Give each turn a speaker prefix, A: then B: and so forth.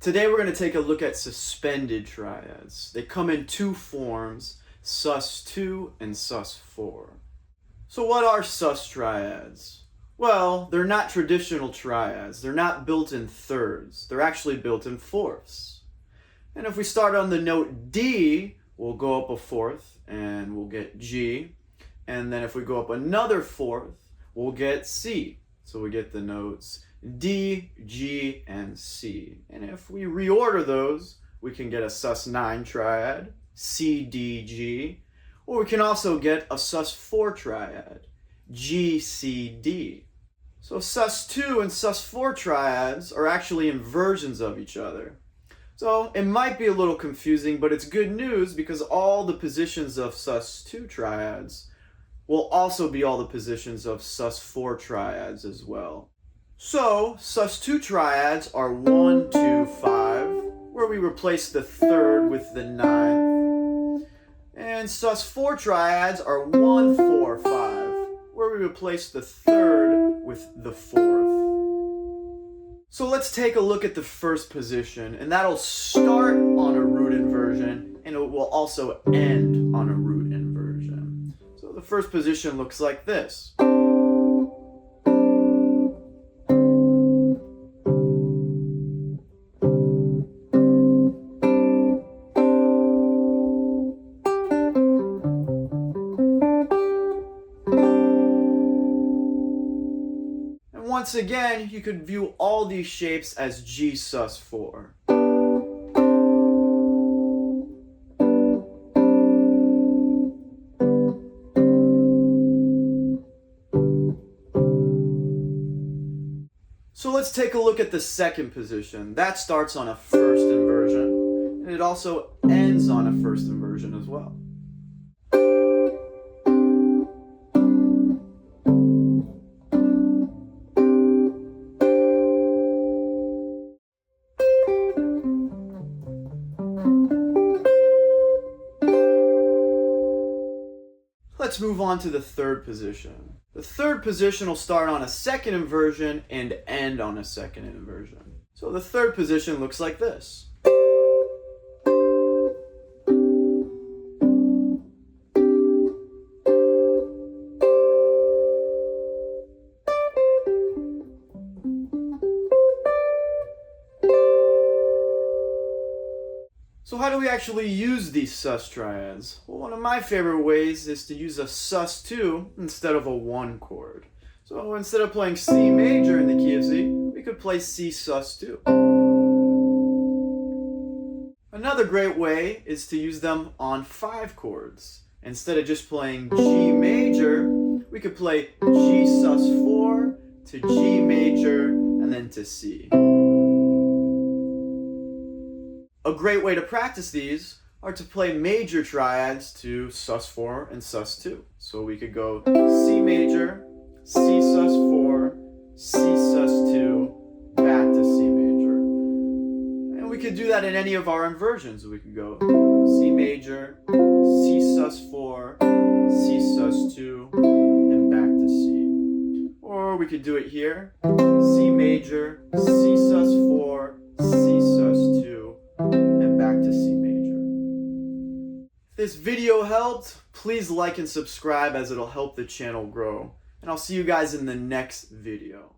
A: Today we're going to take a look at suspended triads. They come in two forms, sus2 and sus4. So what are sus triads? Well, they're not traditional triads. They're not built in thirds. They're actually built in fourths. And if we start on the note D, we'll go up a fourth and we'll get G. And then if we go up another fourth, we'll get C. So we get the notes D, G, and C. And if we reorder those, we can get a sus9 triad, C, D, G. Or we can also get a sus4 triad, G, C, D. So sus2 and sus4 triads are actually inversions of each other. So it might be a little confusing, but it's good news because all the positions of sus2 triads will also be all the positions of sus4 triads as well. So sus2 triads are 1, 2, 5, where we replace the third with the ninth. And sus4 triads are 1, 4, 5, where we replace the third with the fourth. So let's take a look at the first position, and that'll start on a root inversion, and it will also end on a root inversion. So the first position looks like this. Once again, you could view all these shapes as G sus4. So let's take a look at the second position. That starts on a first inversion, and it also ends on a first inversion as well. Let's move on to the third position. The third position will start on a second inversion and end on a second inversion. So the third position looks like this. So how do we actually use these sus triads? Well, one of my favorite ways is to use a sus2 instead of a 1 chord. So instead of playing C major in the key of C, we could play C sus2. Another great way is to use them on 5 chords. Instead of just playing G major, we could play G sus4 to G major and then to C. A great way to practice these are to play major triads to sus4 and sus2. So we could go C major, C sus4, C sus2, back to C major. And we could do that in any of our inversions. We could go C major, C sus4, C sus2, and back to C. Or we could do it here, C major, C sus4, C sus2, and back to C major. If this video helped, please like and subscribe as it'll help the channel grow. And I'll see you guys in the next video.